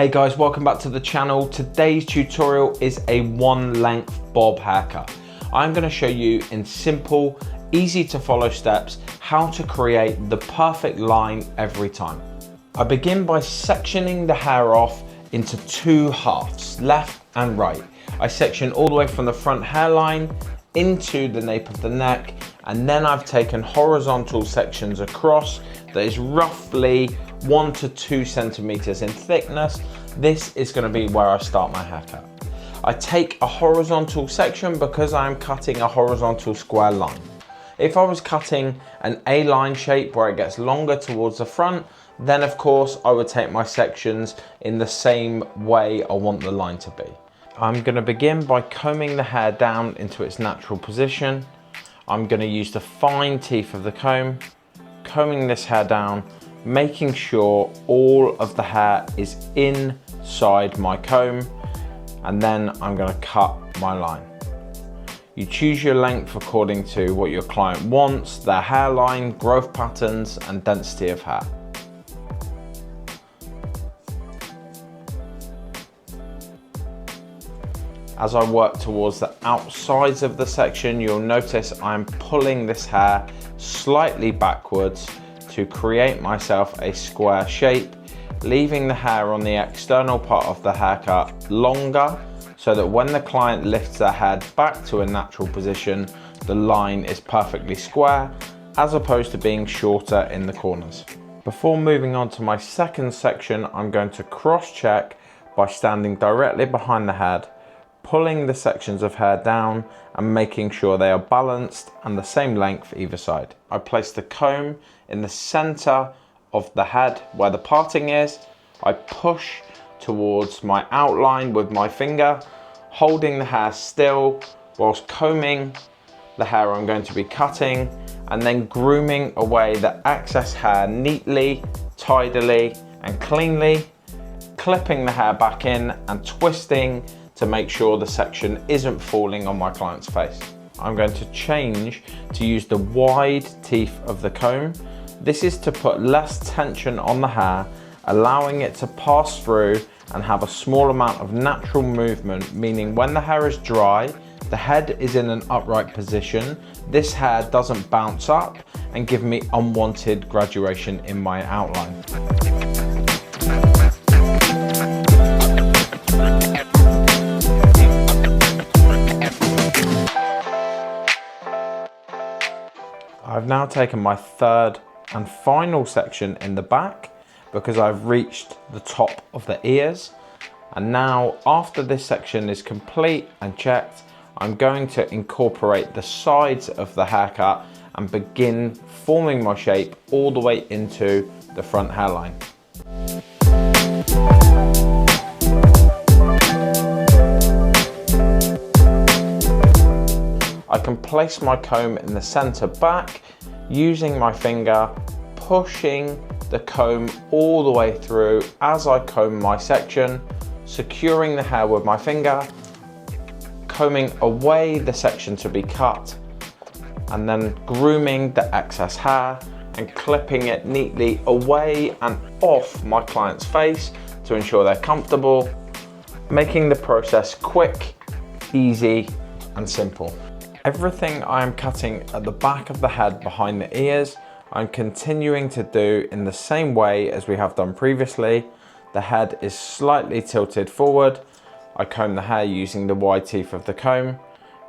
Hey guys, welcome back to the channel. Today's tutorial is a one length bob haircut. I'm going to show you in simple, easy to follow steps how to create the perfect line every time. I begin by sectioning the hair off into two halves, left and right. I section all the way from the front hairline into the nape of the neck, and then I've taken horizontal sections across that is roughly 1 to 2 centimeters in thickness. This is going to be where I start my haircut. I take a horizontal section because I'm cutting a horizontal square line. If I was cutting an A-line shape where it gets longer towards the front, then of course I would take my sections in the same way I want the line to be. I'm going to begin by combing the hair down into its natural position. I'm going to use the fine teeth of the comb, combing this hair down, making sure all of the hair is inside my comb, and then I'm going to cut my line. You choose your length according to what your client wants, their hairline, growth patterns, and density of hair. As I work towards the outsides of the section, you'll notice I'm pulling this hair slightly backwards to create myself a square shape, leaving the hair on the external part of the haircut longer so that when the client lifts their head back to a natural position, the line is perfectly square as opposed to being shorter in the corners. Before moving on to my second section, I'm going to cross-check by standing directly behind the head, pulling the sections of hair down and making sure they are balanced and the same length either side. I place the comb in the center of the head where the parting is. I push towards my outline with my finger, holding the hair still whilst combing the hair I'm going to be cutting, and then grooming away the excess hair neatly, tidily and cleanly, clipping the hair back in and twisting to make sure the section isn't falling on my client's face. I'm going to change to use the wide teeth of the comb. This is to put less tension on the hair, allowing it to pass through and have a small amount of natural movement, meaning when the hair is dry, the head is in an upright position. This hair doesn't bounce up and give me unwanted graduation in my outline. I've now taken my third and final section in the back because I've reached the top of the ears. And now after this section is complete and checked, I'm going to incorporate the sides of the haircut and begin forming my shape all the way into the front hairline. I can place my comb in the center back, using my finger, pushing the comb all the way through as I comb my section, securing the hair with my finger, combing away the section to be cut, and then grooming the excess hair and clipping it neatly away and off my client's face to ensure they're comfortable, making the process quick, easy, and simple. Everything I am cutting at the back of the head behind the ears, I'm continuing to do in the same way as we have done previously. The head is slightly tilted forward. I comb the hair using the wide teeth of the comb,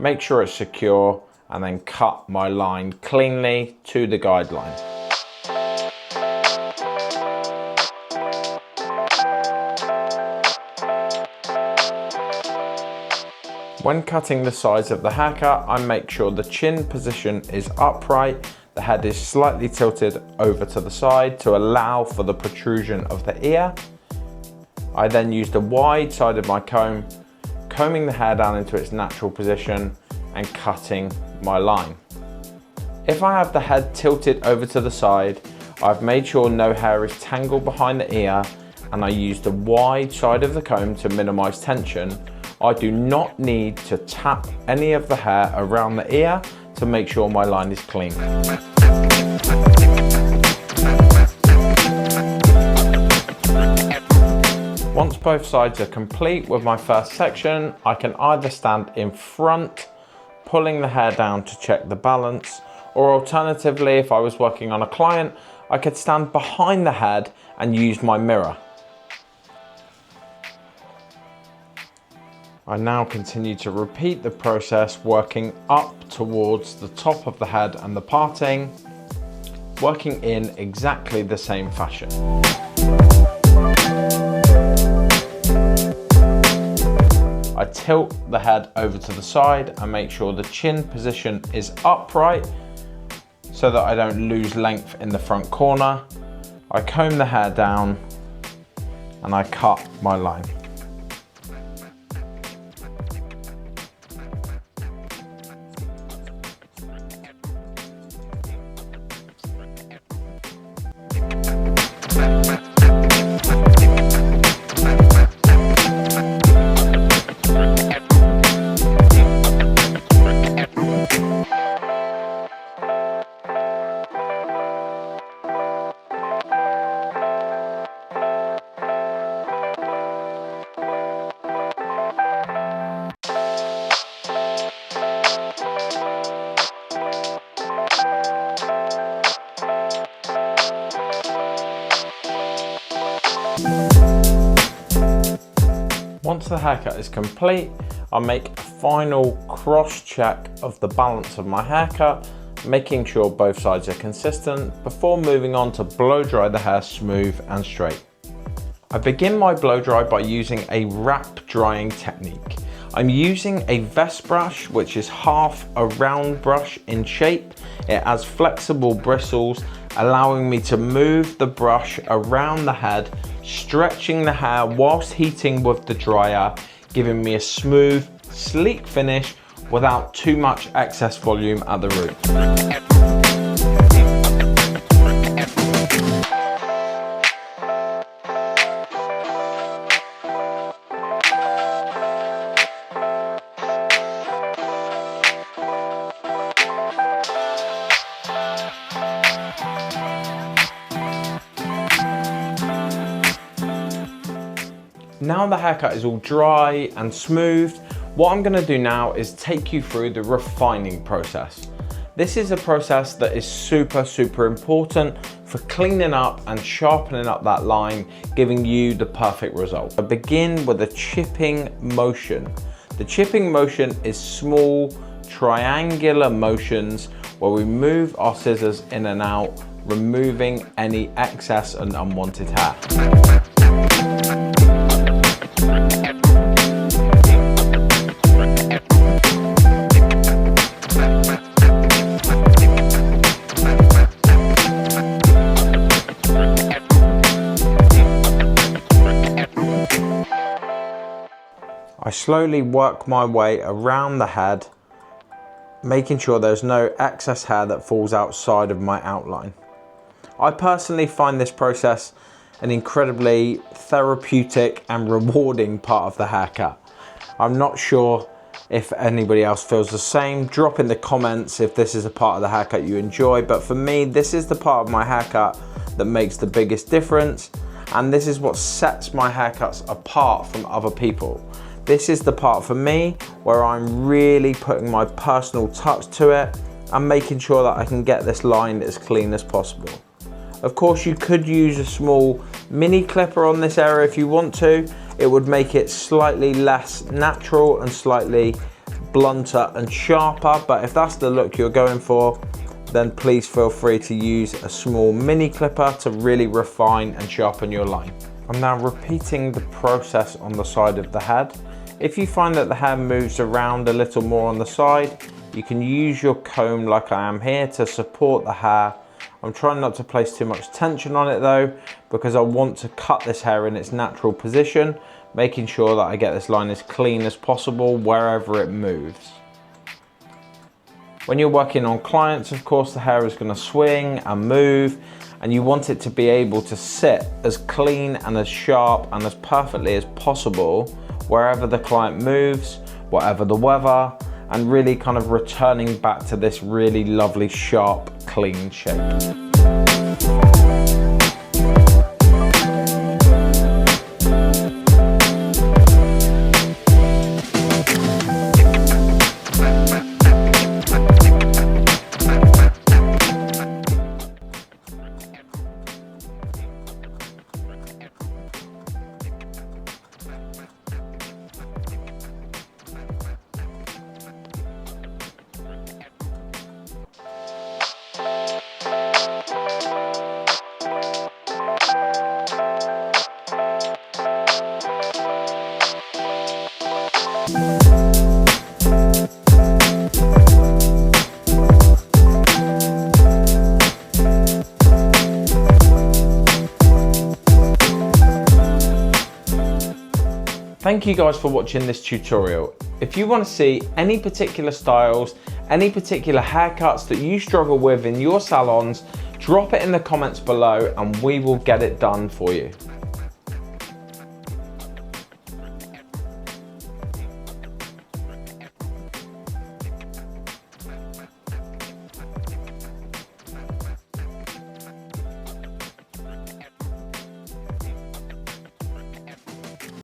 make sure it's secure, and then cut my line cleanly to the guidelines. When cutting the sides of the haircut, I make sure the chin position is upright, the head is slightly tilted over to the side to allow for the protrusion of the ear. I then use the wide side of my comb, combing the hair down into its natural position and cutting my line. If I have the head tilted over to the side, I've made sure no hair is tangled behind the ear, and I use the wide side of the comb to minimize tension. I do not need to tap any of the hair around the ear to make sure my line is clean. Once both sides are complete with my first section, I can either stand in front, pulling the hair down to check the balance, or alternatively, if I was working on a client, I could stand behind the head and use my mirror. I now continue to repeat the process, working up towards the top of the head and the parting, working in exactly the same fashion. I tilt the head over to the side and make sure the chin position is upright so that I don't lose length in the front corner. I comb the hair down and I cut my line. Once the haircut is complete, I'll make a final cross check of the balance of my haircut, making sure both sides are consistent before moving on to blow dry the hair smooth and straight. I begin my blow dry by using a wrap drying technique. I'm using a vest brush, which is half a round brush in shape. It has flexible bristles, allowing me to move the brush around the head, stretching the hair whilst heating with the dryer, giving me a smooth, sleek finish without too much excess volume at the root. Now the haircut is all dry and smooth, what I'm going to do now is take you through the refining process. This is a process that is super important for cleaning up and sharpening up that line, giving you the perfect result. I begin with a chipping motion. The chipping motion is small triangular motions where we move our scissors in and out, removing any excess and unwanted hair. I slowly work my way around the head, making sure there's no excess hair that falls outside of my outline. I personally find this process an incredibly therapeutic and rewarding part of the haircut. I'm not sure if anybody else feels the same. Drop in the comments if this is a part of the haircut you enjoy, but for me, this is the part of my haircut that makes the biggest difference, and this is what sets my haircuts apart from other people. This is the part for me where I'm really putting my personal touch to it and making sure that I can get this line as clean as possible. Of course, you could use a small mini clipper on this area if you want to. It would make it slightly less natural and slightly blunter and sharper, but if that's the look you're going for, then please feel free to use a small mini clipper to really refine and sharpen your line. I'm now repeating the process on the side of the head. If you find that the hair moves around a little more on the side, you can use your comb like I am here to support the hair. I'm trying not to place too much tension on it though, because I want to cut this hair in its natural position, making sure that I get this line as clean as possible wherever it moves. When you're working on clients, of course, the hair is going to swing and move, and you want it to be able to sit as clean and as sharp and as perfectly as possible wherever the client moves, whatever the weather, and really kind of returning back to this really lovely, sharp, clean shape. Thank you guys for watching this tutorial. If you want to see any particular styles, any particular haircuts that you struggle with in your salons, drop it in the comments below and we will get it done for you.